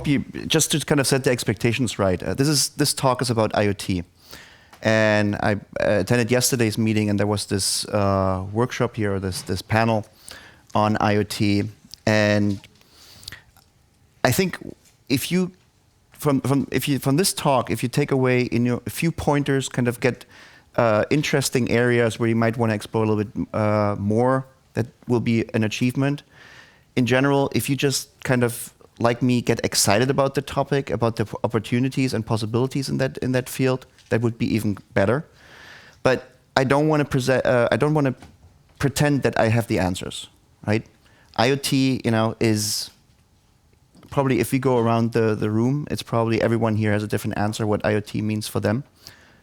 hope you, just to kind of set the expectations right, this talk is about IoT. And I attended yesterday's meeting, and there was this workshop here, this panel on IoT. And I think if you, from this talk, if you take away a few pointers, kind of get interesting areas where you might want to explore a little bit more, that will be an achievement. In general, if you just kind of, like me, get excited about the topic, about the opportunities and possibilities in that field, that would be even better. But I don't want to pretend that I have the answers, right? IoT, is probably, if we go around the room, it's probably everyone here has a different answer what IoT means for them.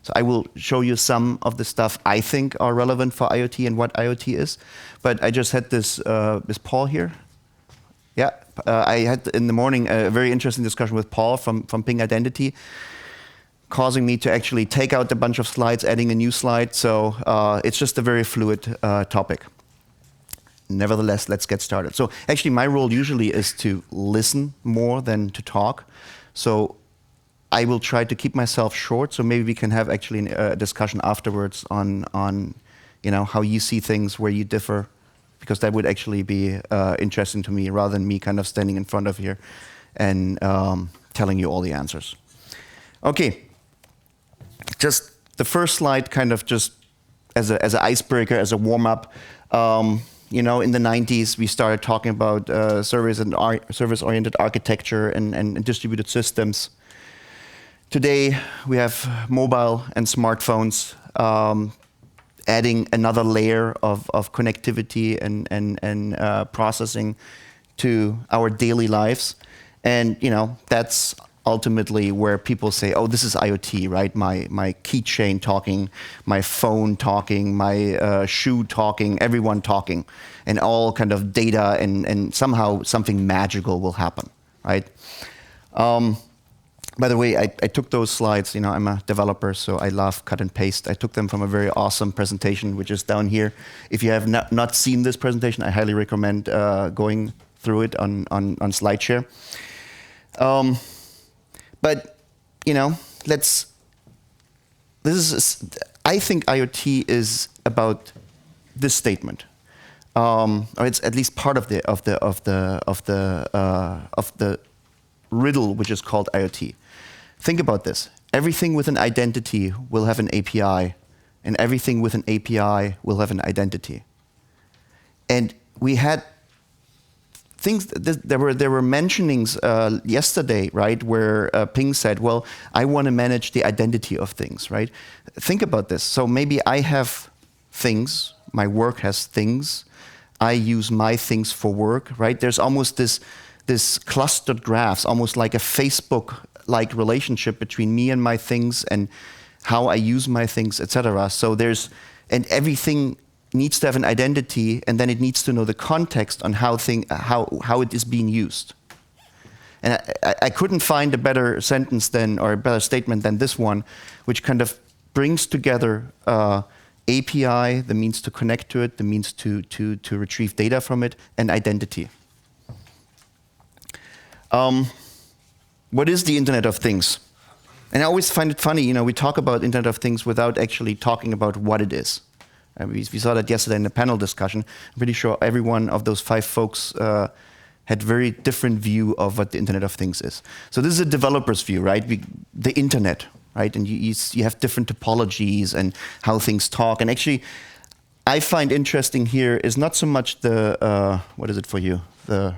So I will show you some of the stuff I think are relevant for IoT and what IoT is. But I just had this Paul here. Yeah, I had in the morning a very interesting discussion with Paul from Ping Identity, causing me to actually take out a bunch of slides, adding a new slide. So it's just a very fluid topic. Nevertheless, let's get started. So actually, my role usually is to listen more than to talk. So I will try to keep myself short. So maybe we can have actually a discussion afterwards on how you see things, where you differ, because that would actually be interesting to me, rather than me kind of standing in front of here and telling you all the answers. Okay, just the first slide, kind of just as an icebreaker, as a warm-up. In the 90s, we started talking about service-oriented architecture and distributed systems. Today, we have mobile and smartphones, adding another layer of connectivity and processing to our daily lives. And that's ultimately where people say, oh, this is IoT, right? My keychain talking, my phone talking, my shoe talking, everyone talking, and all kind of data, and somehow something magical will happen, right? By the way, I took those slides. I'm a developer, so I love cut and paste. I took them from a very awesome presentation, which is down here. If you have not seen this presentation, I highly recommend going through it on SlideShare. But I think IoT is about this statement, or it's at least part of the riddle, which is called IoT. Think about this. Everything with an identity will have an API, and everything with an API will have an identity. And we had things, there were mentionings yesterday, right, where Ping said, well, I want to manage the identity of things, right? Think about this. So maybe I have things, my work has things, I use my things for work, right? There's almost this clustered graphs, almost like a Facebook-like relationship between me and my things and how I use my things, etc. So and everything needs to have an identity, and then it needs to know the context on how it is being used. And I couldn't find a better sentence or a better statement than this one, which kind of brings together API, the means to connect to it, the means to retrieve data from it, and identity. What is the Internet of Things? And I always find it funny, we talk about Internet of Things without actually talking about what it is. We saw that yesterday in the panel discussion. I'm pretty sure every one of those 5 folks had very different view of what the Internet of Things is. So this is a developer's view, right? The Internet, right? And you have different topologies and how things talk. And actually, I find interesting here is not so much the, what is it for you? The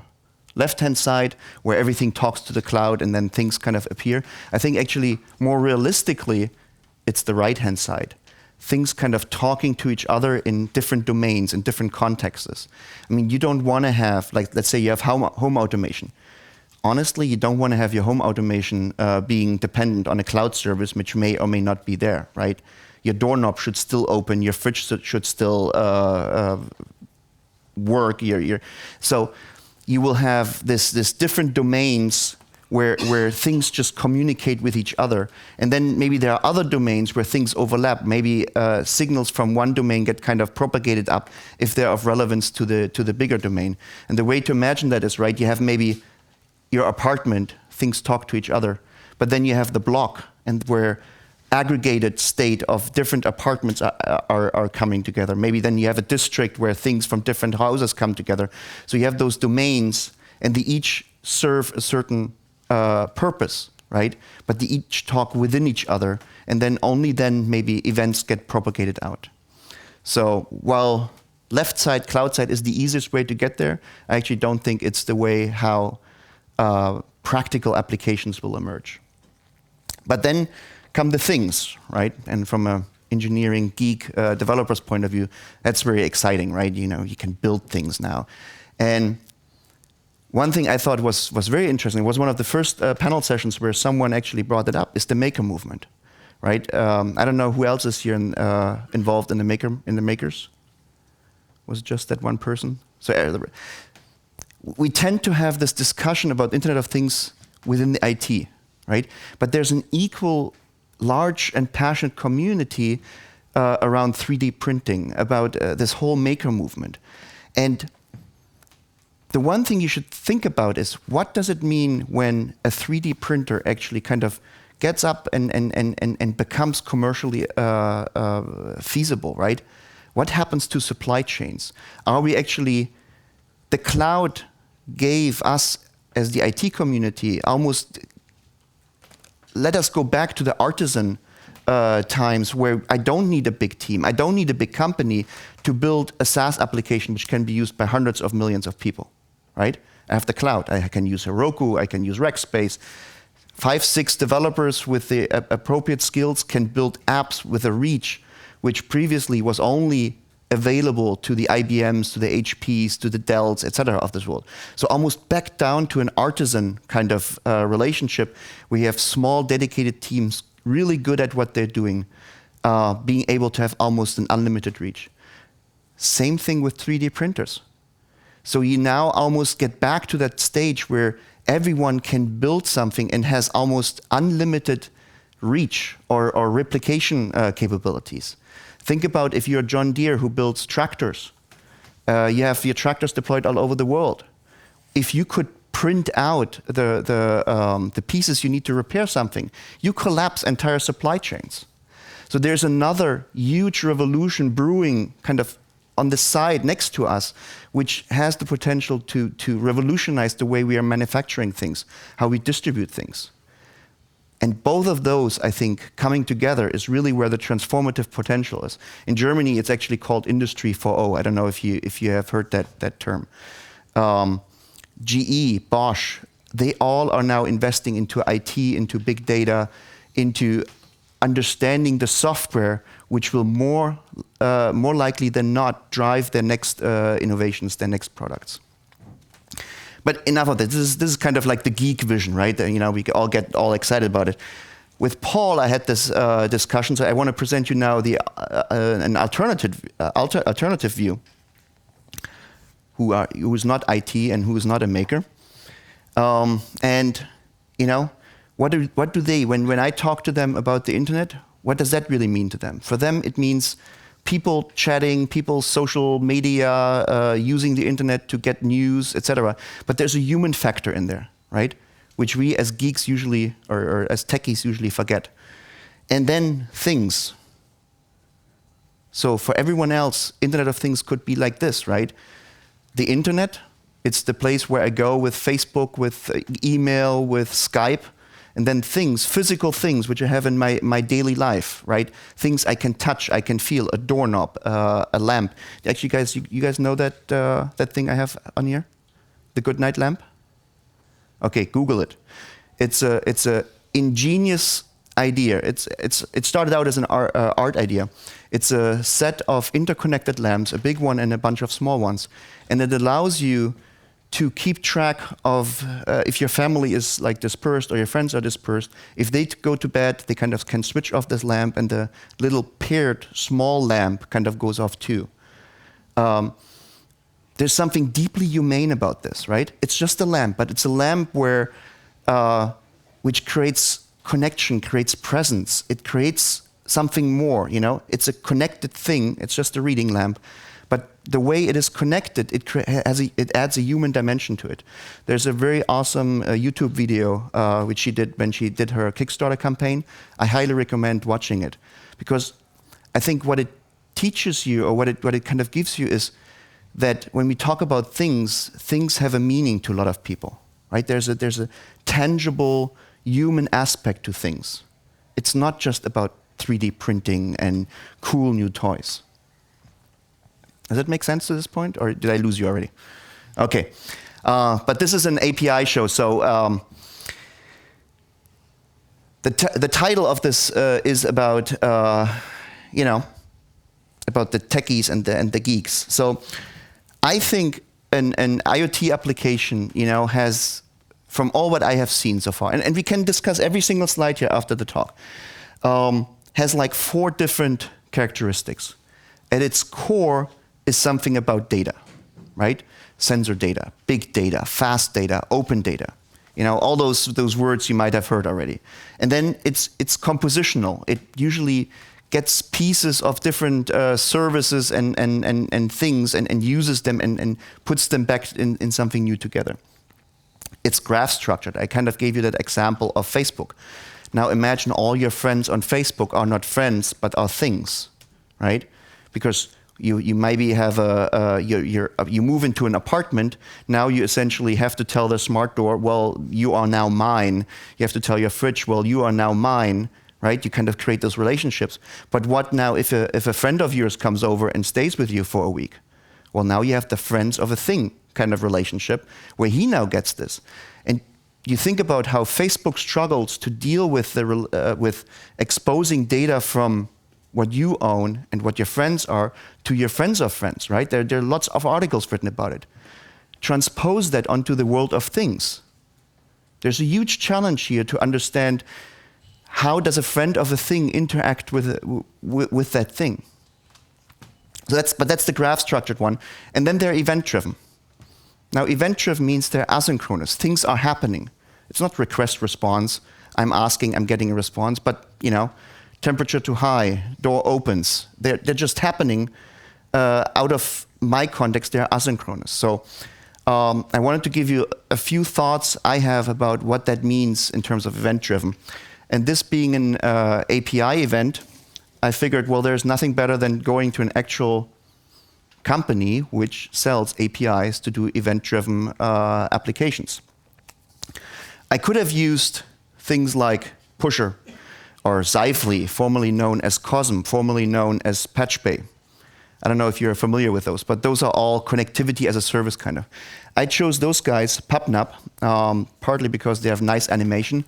left-hand side, where everything talks to the cloud and then things kind of appear. I think actually, more realistically, it's the right-hand side. Things kind of talking to each other in different domains, in different contexts. I mean, you don't want to have, like, let's say you have home automation. Honestly, you don't want to have your home automation being dependent on a cloud service, which may or may not be there, right? Your doorknob should still open, your fridge should still work. So you will have this different domains where things just communicate with each other. And then maybe there are other domains where things overlap. Maybe signals from one domain get kind of propagated up if they're of relevance to the bigger domain. And the way to imagine that is, right, you have maybe your apartment, things talk to each other. But then you have the block, and where aggregated state of different apartments are coming together. Maybe then you have a district where things from different houses come together. So you have those domains, and they each serve a certain purpose, right? But they each talk within each other, and then only then maybe events get propagated out. So while left side, cloud side is the easiest way to get there, I actually don't think it's the way how practical applications will emerge. But then come the things, right? And from an engineering geek developer's point of view, that's very exciting, right? You know, you can build things now. And one thing I thought was very interesting was one of the first panel sessions where someone actually brought it up is the maker movement, right? I don't know who else is here involved in the makers. Was it just that one person? So we tend to have this discussion about Internet of Things within the IT, right? But there's an equal large and passionate community around 3D printing, about this whole maker movement. And the one thing you should think about is, what does it mean when a 3D printer actually kind of gets up and becomes commercially feasible, right? What happens to supply chains? Are we actually, the cloud gave us as the IT community almost, let us go back to the artisan times where I don't need a big team, I don't need a big company to build a SaaS application which can be used by hundreds of millions of people, right? I have the cloud, I can use Heroku, I can use Rackspace. 5, 6 developers with the appropriate skills can build apps with a reach which previously was only available to the IBMs, to the HPs, to the Dells, etc. of this world. So almost back down to an artisan kind of relationship. We have small dedicated teams really good at what they're doing, being able to have almost an unlimited reach. Same thing with 3D printers. So you now almost get back to that stage where everyone can build something and has almost unlimited reach or replication capabilities. Think about if you're John Deere who builds tractors. You have your tractors deployed all over the world. If you could print out the pieces you need to repair something, you collapse entire supply chains. So there's another huge revolution brewing kind of on the side next to us, which has the potential to revolutionize the way we are manufacturing things, how we distribute things. And both of those, I think, coming together is really where the transformative potential is. In Germany, it's actually called Industry 4.0. I don't know if you have heard that term. GE, Bosch, they all are now investing into IT, into big data, into understanding the software, which will more likely than not drive their next innovations, their next products. But enough of this. This is kind of like the geek vision, right? You know, we all get all excited about it. With Paul, I had this discussion, so I want to present you now an alternative view, who is not IT and who is not a maker. And you know, what do they, when I talk to them about the internet, what does that really mean to them? For them, it means people chatting, people social media, using the internet to get news, etc. But there's a human factor in there, right? Which we as geeks usually, or as techies usually forget. And then things. So for everyone else, Internet of Things could be like this, right? The internet, it's the place where I go with Facebook, with email, with Skype. And then things, physical things, which I have in my daily life, right? Things I can touch, I can feel, a doorknob, a lamp. Actually, guys, you guys know that thing I have on here? The good night lamp? Okay, Google it. It's a ingenious idea. It started out as an art idea. It's a set of interconnected lamps, a big one and a bunch of small ones. And it allows you to keep track of if your family is like dispersed or your friends are dispersed. If they go to bed, they kind of can switch off this lamp and the little paired small lamp kind of goes off too. There's something deeply humane about this, right? It's just a lamp, but it's a lamp where, which creates connection, creates presence. It creates something more, you know? It's a connected thing. It's just a reading lamp. but the way it is connected, it adds a human dimension to it. There's a very awesome YouTube video which she did when she did her Kickstarter campaign. I highly recommend watching it, because I think what it teaches you, or what it kind of gives you, is that when we talk about things, things have a meaning to a lot of people, right? There's a tangible human aspect to things. It's not just about 3D printing and cool new toys. Does that make sense to this point, or did I lose you already? Okay, but this is an API show, so the title of this is about about the techies and the geeks. So I think an IoT application, has, from all what I have seen so far, and we can discuss every single slide here after the talk, has like 4 different characteristics. At its core is something about data, right? Sensor data, big data, fast data, open data. All those words you might have heard already. And then it's compositional. It usually gets pieces of different services and things and uses them and puts them back in something new together. It's graph structured. I kind of gave you that example of Facebook. Now imagine all your friends on Facebook are not friends, but are things, right? Because you maybe have you move into an apartment. Now you essentially have to tell the smart door, well, you are now mine. You have to tell your fridge, well, you are now mine, right? You kind of create those relationships. But what now if a friend of yours comes over and stays with you for a week? Well, now you have the friends of a thing kind of relationship where he now gets this. And you think about how Facebook struggles to deal with with exposing data from what you own and what your friends are to your friends of friends, right? There are lots of articles written about it. Transpose that onto the world of things. There's a huge challenge here to understand, how does a friend of a thing interact with that thing? So that's the graph structured one. And then they're event driven. Now event driven means they're asynchronous. Things are happening. It's not request response. I'm asking, I'm getting a response, but temperature too high, door opens. They're just happening out of my context. They're asynchronous. So I wanted to give you a few thoughts I have about what that means in terms of event-driven. And this being an API event, I figured, well, there's nothing better than going to an actual company which sells APIs to do event-driven applications. I could have used things like Pusher, or Zyfly, formerly known as Cosm, formerly known as PatchBay. I don't know if you're familiar with those, but those are all connectivity as a service kind of. I chose those guys, PubNub, partly because they have nice animation,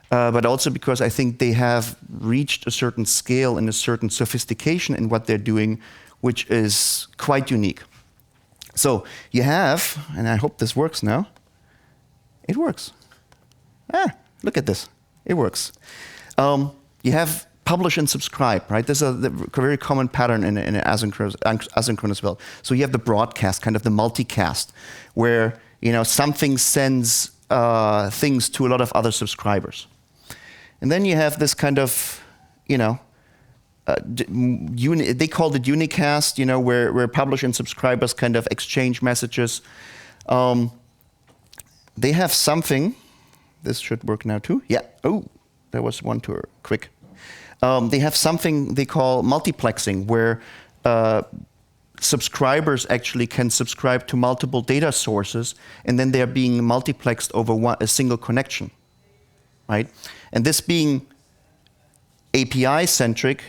but also because I think they have reached a certain scale and a certain sophistication in what they're doing, which is quite unique. So you have, and I hope this works now. It works. Look at this. It works. You have publish and subscribe, right? This is a very common pattern in an asynchronous world. So you have the broadcast, kind of the multicast, where something sends things to a lot of other subscribers. And then you have this kind of, they called it unicast, where publish and subscribers kind of exchange messages. They have something. This should work now too. Yeah. Oh. There was one too quick. They have something they call multiplexing, where subscribers actually can subscribe to multiple data sources, and then they are being multiplexed over a single connection, right? And this being API-centric,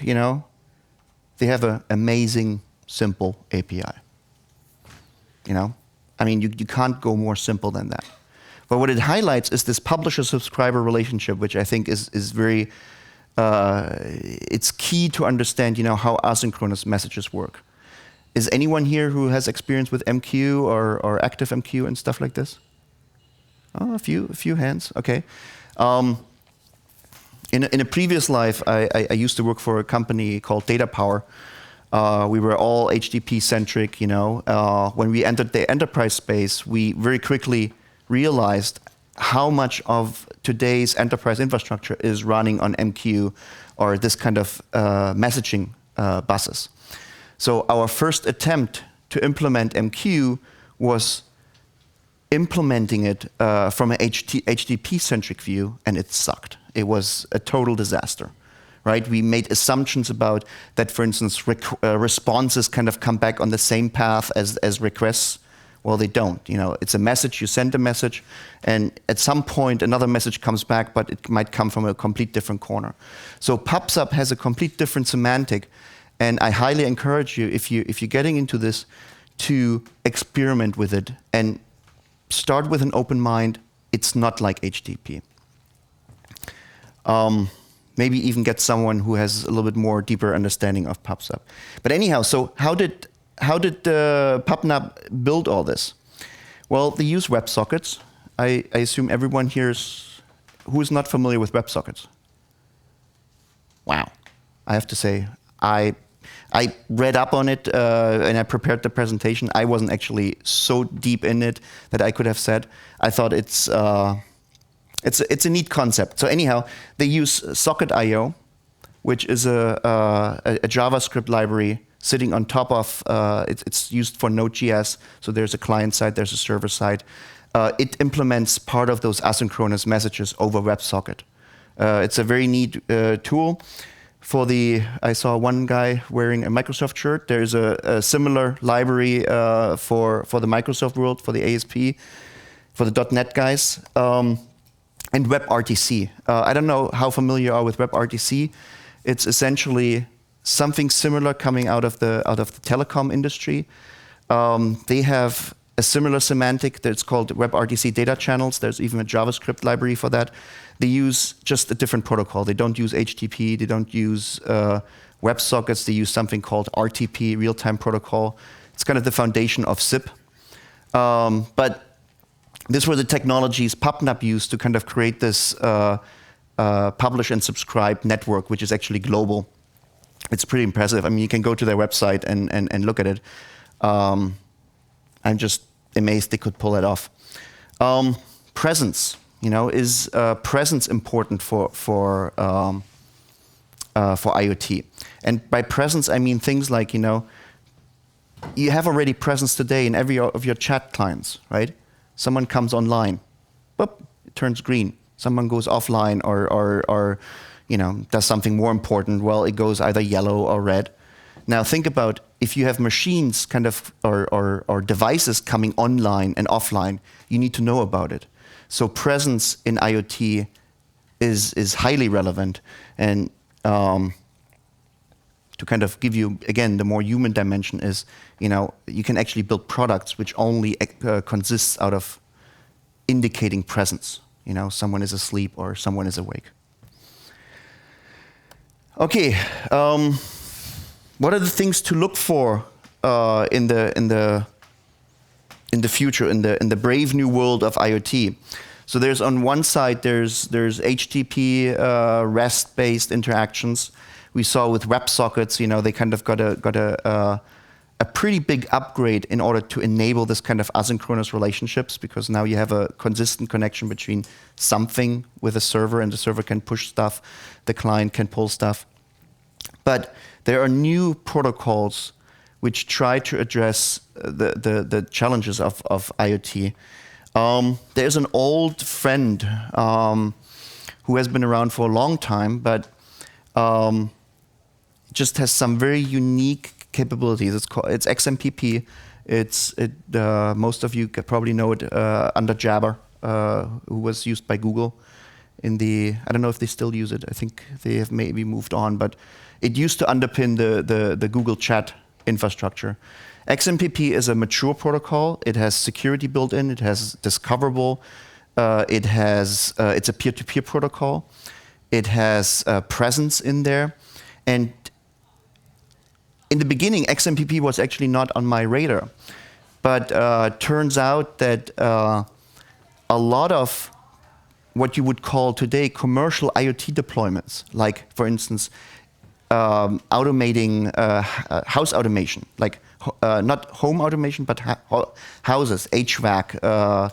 they have an amazing, simple API. I mean, you can't go more simple than that. But what it highlights is this publisher-subscriber relationship, which I think is very, it's key to understand, how asynchronous messages work. Is anyone here who has experience with MQ or ActiveMQ and stuff like this? Oh, a few hands. Okay. In a previous life, I used to work for a company called Data Power. We were all HTTP-centric. When we entered the enterprise space, we very quickly realized how much of today's enterprise infrastructure is running on MQ or this kind of messaging buses. So our first attempt to implement MQ was implementing it from an HTTP-centric view, and it sucked. It was a total disaster, right? We made assumptions about that, for instance, responses kind of come back on the same path as requests. Well, they don't. You know, it's a message, you send a message, and at some point another message comes back, but it might come from a complete different corner. So PubSub has a complete different semantic, and I highly encourage you, if you're getting into this, to experiment with it and start with an open mind. It's not like HTTP. Maybe even get someone who has a little bit more deeper understanding of PubSub. But anyhow, so how did PubNub build all this? Well, they use WebSockets. I assume everyone here who is not familiar with WebSockets. Wow, I have to say, I read up on it and I prepared the presentation. I wasn't actually so deep in it that I could have said. I thought it's a neat concept. So anyhow, they use Socket.io, which is a JavaScript library sitting on top of, it's used for Node.js. So there's a client side, there's a server side. It implements part of those asynchronous messages over WebSocket. It's a very neat tool. I saw one guy wearing a Microsoft shirt. There's a similar library for the Microsoft world, for the ASP, for the .NET guys, and WebRTC. I don't know how familiar you are with WebRTC. It's essentially something similar coming out of the telecom industry. They have a similar semantic that's called WebRtc Data Channels. There's even a JavaScript library for that. They use just a different protocol. They don't use HTTP. They don't use WebSockets. They use something called RTP, real-time protocol. It's kind of the foundation of SIP. But these were the technologies PubNub used to kind of create this publish and subscribe network, which is actually global. It's pretty impressive. I mean, you can go to their website and look at it. I'm just amazed they could pull it off. Presence, is presence important for IoT? And by presence, I mean things like, you have already presence today in every of your chat clients, right? Someone comes online, boop, it turns green. Someone goes offline or does something more important. Well, it goes either yellow or red. Now think about if you have machines kind of or devices coming online and offline, you need to know about it. So presence in IoT is highly relevant. And to kind of give you, again, the more human dimension is, you can actually build products which only consists out of indicating presence. Someone is asleep or someone is awake. Okay, what are the things to look for in the future, in the brave new world of IoT? So there's on one side there's HTTP REST-based interactions. We saw with WebSockets, they kind of got a pretty big upgrade in order to enable this kind of asynchronous relationships, because now you have a consistent connection between something with a server, and the server can push stuff, the client can pull stuff. But there are new protocols which try to address the challenges of IoT. There's an old friend who has been around for a long time, but just has some very unique capabilities. It's XMPP. Most of you probably know it under Jabber, who was used by Google I don't know if they still use it. I think they have maybe moved on, but it used to underpin the Google Chat infrastructure. XMPP is a mature protocol. It has security built in. It has discoverable. It's a peer-to-peer protocol. It has presence in there. And in the beginning, XMPP was actually not on my radar. But turns out that a lot of what you would call today commercial IoT deployments, like, for instance, automating house automation, like not home automation, but houses, HVAC,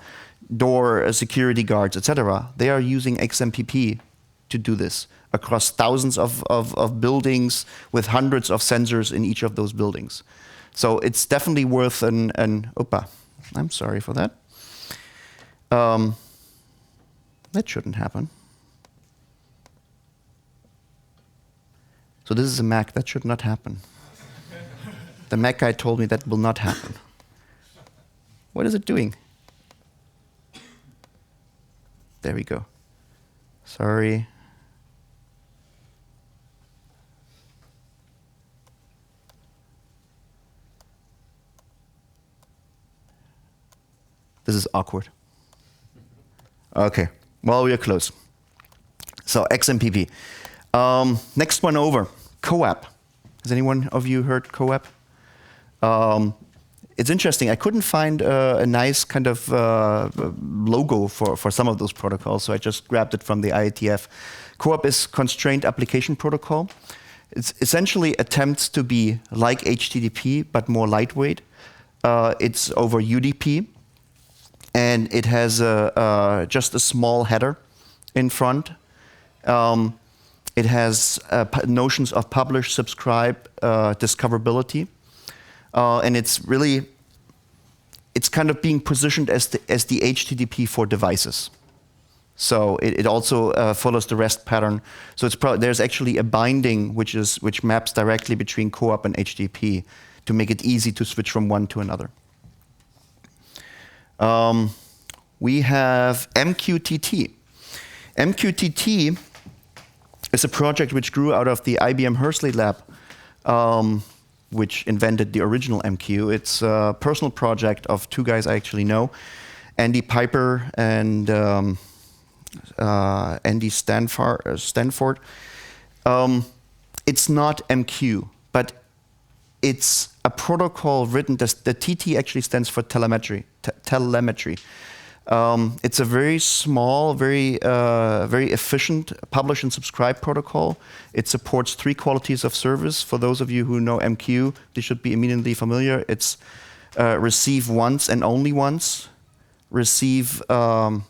door security guards, etc. They are using XMPP to do this across thousands of buildings with hundreds of sensors in each of those buildings. So it's definitely worth an opa. I'm sorry for that. That shouldn't happen. So this is a Mac. That should not happen. The Mac guy told me that will not happen. What is it doing? There we go. Sorry. This is awkward. Okay, well, we are close. So XMPP. Next one over, CoAP. Has anyone of you heard CoAP? It's interesting. I couldn't find a nice kind of logo for some of those protocols, so I just grabbed it from the IETF. CoAP is Constrained Application Protocol. It essentially attempts to be like HTTP, but more lightweight. It's over UDP, and it has just a small header in front. It has notions of publish, subscribe, discoverability. And it's kind of being positioned as the HTTP for devices. So it also follows the REST pattern. So there's actually a binding which maps directly between CoAP and HTTP to make it easy to switch from one to another. We have MQTT. MQTT is a project which grew out of the IBM Hursley lab, which invented the original MQ. It's a personal project of two guys I actually know, Andy Piper and Andy Stanford. It's not MQ, but it's a protocol written, the TT actually stands for telemetry. It's a very small, very efficient publish and subscribe protocol. It supports 3 qualities of service. For those of you who know MQ, they should be immediately familiar. It's receive once and only once. Receive, what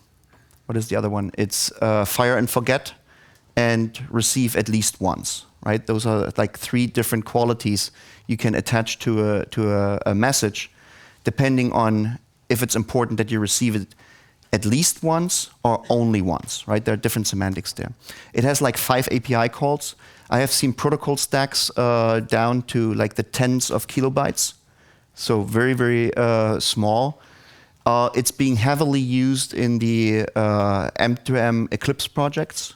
is the other one? It's fire and forget, and receive at least once. Right? Those are like 3 different qualities you can attach to a message, depending on if it's important that you receive it at least once or only once, right? There are different semantics there. It has like 5 API calls. I have seen protocol stacks down to like the tens of kilobytes, so very, very small. It's being heavily used in the M2M Eclipse projects.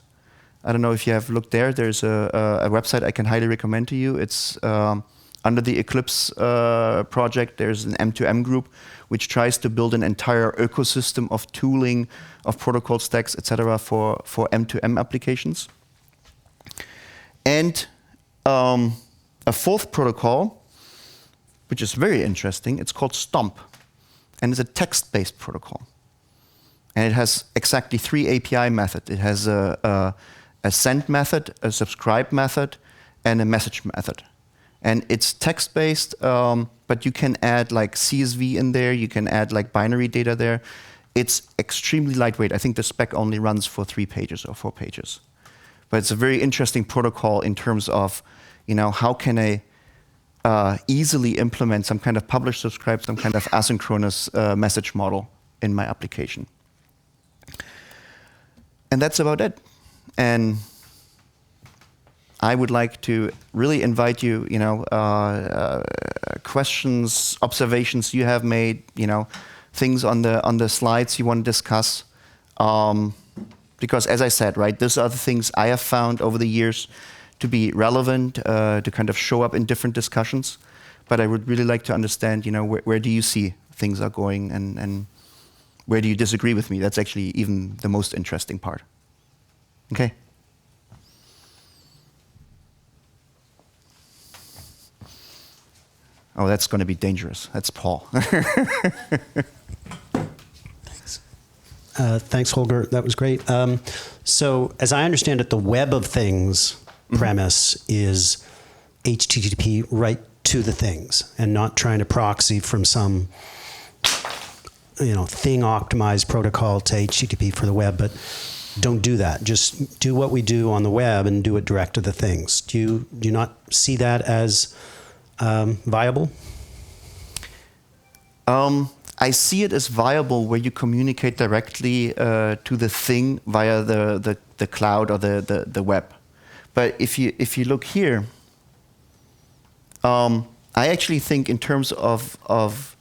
I don't know if you have looked there. There's a website I can highly recommend to you. It's under the Eclipse project, there's an M2M group which tries to build an entire ecosystem of tooling, of protocol stacks, etc., for M2M applications. And a 4th protocol, which is very interesting, it's called STOMP, and it's a text-based protocol. And it has exactly 3 API methods. It has a send method, a subscribe method, and a message method. And it's text-based, but you can add like CSV in there, you can add like binary data there. It's extremely lightweight. I think the spec only runs for 3 pages or 4 pages. But it's a very interesting protocol in terms of, how can I easily implement some kind of publish, subscribe, some kind of asynchronous message model in my application. And that's about it. And I would like to really invite you, questions, observations you have made, things on the slides you want to discuss. Because as I said, right, these are the things I have found over the years to be relevant, to kind of show up in different discussions. But I would really like to understand, where do you see things are going, and where do you disagree with me? That's actually even the most interesting part. Okay. Oh, that's going to be dangerous. That's Paul. Thanks. Thanks, Holger. That was great. So as I understand it, the web of things premise is HTTP right to the things, and not trying to proxy from some thing optimized protocol to HTTP for the web, but don't do that. Just do what we do on the web and do it direct to the things. Do you not see that as viable? I see it as viable where you communicate directly to the thing via the cloud or the web. But if you look here, I actually think in terms of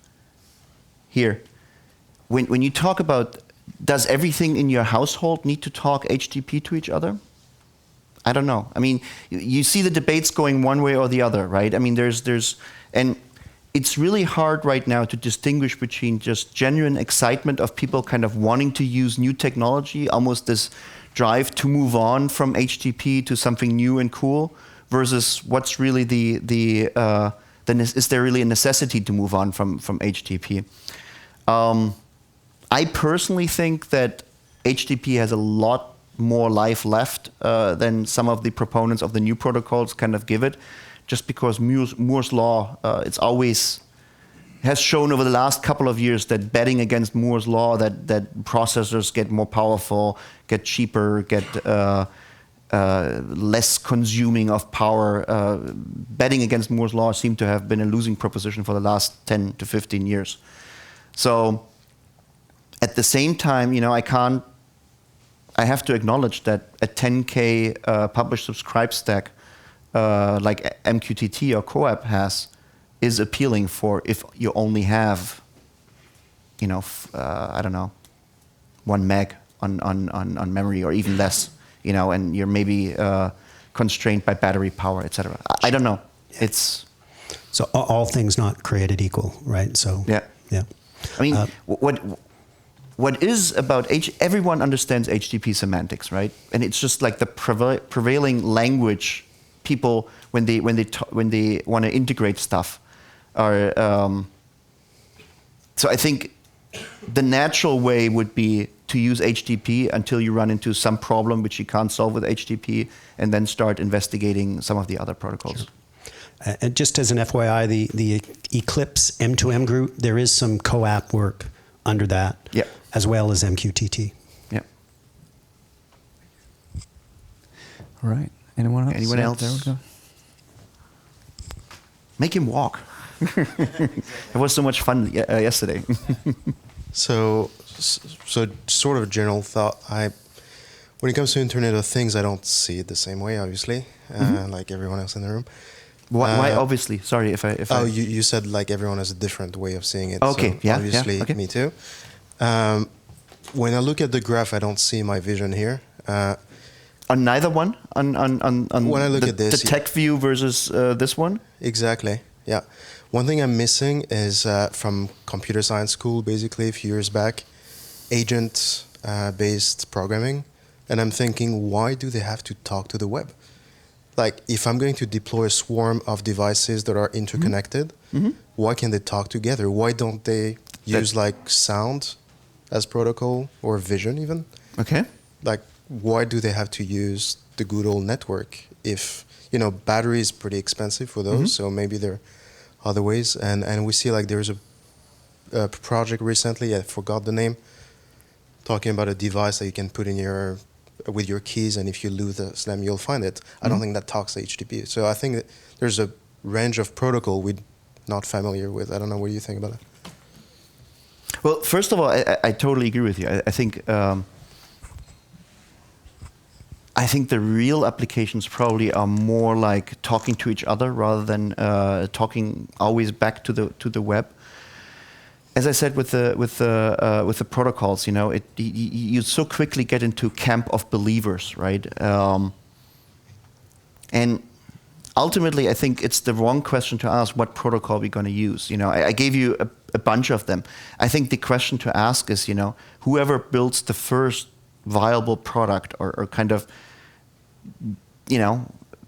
here, when you talk about does everything in your household need to talk HTTP to each other? I don't know. I mean, you see the debates going one way or the other, right? I mean, and it's really hard right now to distinguish between just genuine excitement of people kind of wanting to use new technology, almost this drive to move on from HTTP to something new and cool, versus what's really is there really a necessity to move on from HTTP? I personally think that HTTP has a lot more life left than some of the proponents of the new protocols kind of give it, just because Moore's law, it's always has shown over the last couple of years that betting against Moore's law, that processors get more powerful, get cheaper, get less consuming of power. Betting against Moore's law seemed to have been a losing proposition for the last 10 to 15 years. So at the same time, I have to acknowledge that a 10K publish subscribe stack like MQTT or CoAP has is appealing for if you only have, I don't know, 1 meg on memory or even less, and you're maybe constrained by battery power, etc. I don't know. It's so all things not created equal, right? So yeah. I mean, what is about everyone understands HTTP semantics, right? And it's just like the prevailing language people when they want to integrate stuff are. So I think the natural way would be to use HTTP until you run into some problem which you can't solve with HTTP, and then start investigating some of the other protocols. Sure. And just as an FYI, the Eclipse M2M group, there is some CoAP work under that, as well as MQTT. Yeah. All right. Anyone else? Anyone else? There we go. Make him walk. It was so much fun yesterday. So sort of a general thought. When it comes to Internet of Things, I don't see it the same way, obviously, like everyone else in the room. Why obviously? Sorry if I. You said like everyone has a different way of seeing it. Okay. So obviously, okay. Me too. When I look at the graph, I don't see my vision here. On neither one? On when I look at this, the tech view versus this one? Exactly. Yeah. One thing I'm missing is from computer science school, basically a few years back, agent-based programming, and I'm thinking, why do they have to talk to the web? Like, if I'm going to deploy a swarm of devices that are interconnected, why can't they talk together? Why don't they use like sound as protocol or vision even? Okay. Like, why do they have to use the good old network? If, battery is pretty expensive for those, so maybe there are other ways. And we see like there's a project recently, I forgot the name, talking about a device that you can put in with your keys, and if you lose the slam, you'll find it. I don't think that talks to HTTP. So I think that there's a range of protocol we're not familiar with. I don't know what you think about it. Well, first of all, I totally agree with you. I think the real applications probably are more like talking to each other rather than talking always back to the web. As I said with the protocols, you so quickly get into camp of believers, right? And ultimately, I think it's the wrong question to ask what protocol we're going to use. I gave you a bunch of them. I think the question to ask is, whoever builds the first viable product or kind of,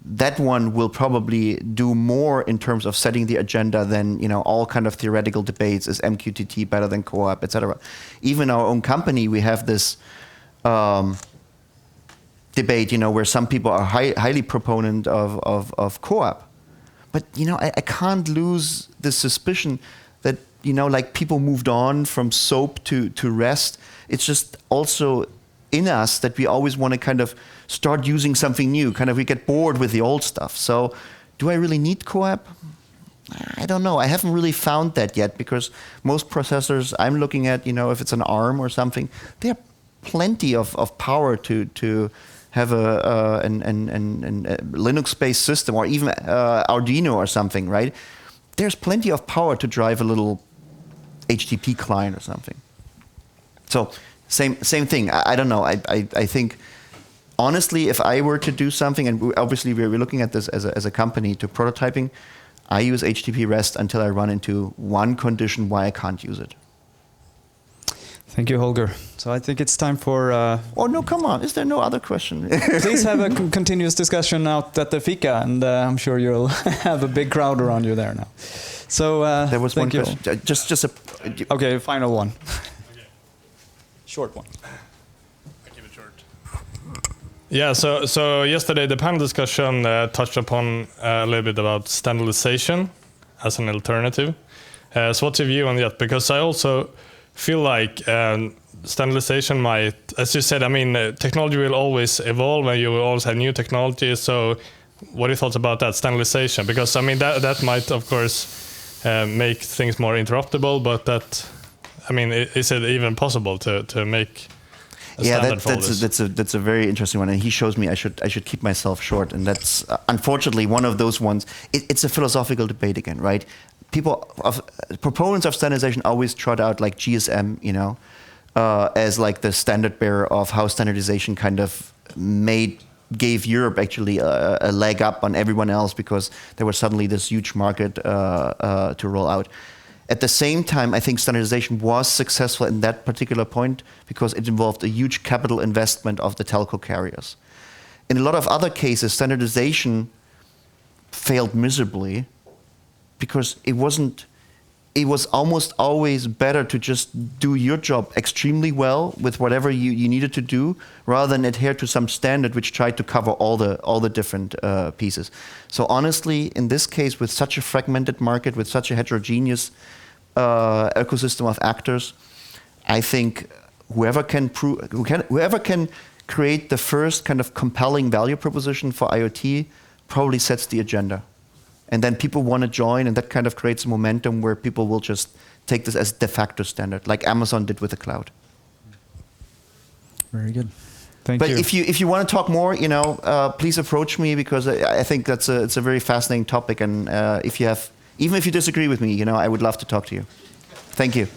that one will probably do more in terms of setting the agenda than, all kind of theoretical debates. Is MQTT better than CoAP, etc. Even our own company, we have this debate, where some people are highly proponent of CoAP. But, I can't lose the suspicion that, like people moved on from SOAP to REST. It's just also in us that we always want to kind of start using something new. Kind of we get bored with the old stuff. So do I really need CoAP? I don't know. I haven't really found that yet because most processors I'm looking at, if it's an ARM or something, they have plenty of power to have a Linux-based system or even Arduino or something, right? There's plenty of power to drive a little HTTP client or something. So same thing. I don't know. I think honestly, if I were to do something, and obviously we're looking at this as a company to prototyping, I use HTTP REST until I run into one condition why I can't use it. Thank you, Holger. So I think it's time for... Oh, no, come on. Is there no other question? Please have a continuous discussion out at the Fika, and I'm sure you'll have a big crowd around you there now. So there was thank one you. question. Just a... Okay, final one. Okay. Short one. Yeah, so yesterday the panel discussion touched upon a little bit about standardization as an alternative. So what's your view on that? Because I also feel like standardization might, as you said, technology will always evolve and you will always have new technology. So what are your thoughts about that, standardization? Because that might, of course, make things more interoperable, but is it even possible to make... that's a very interesting one, and he shows me I should keep myself short, and that's unfortunately one of those ones. It's a philosophical debate again, right? Proponents of standardization always trot out like GSM, as like the standard bearer of how standardization kind of gave Europe actually a leg up on everyone else because there was suddenly this huge market to roll out. At the same time, I think standardization was successful in that particular point because it involved a huge capital investment of the telco carriers. In a lot of other cases, standardization failed miserably because it was almost always better to just do your job extremely well with whatever you needed to do rather than adhere to some standard which tried to cover all the different pieces. So honestly, in this case, with such a fragmented market, with such a heterogeneous ecosystem of actors, I think whoever can create the first kind of compelling value proposition for IoT probably sets the agenda. And then people want to join, and that kind of creates momentum where people will just take this as de facto standard, like Amazon did with the cloud. Very good. Thank you. But you. if you want to talk more, please approach me because I think it's a very fascinating topic. And even if you disagree with me, I would love to talk to you. Thank you.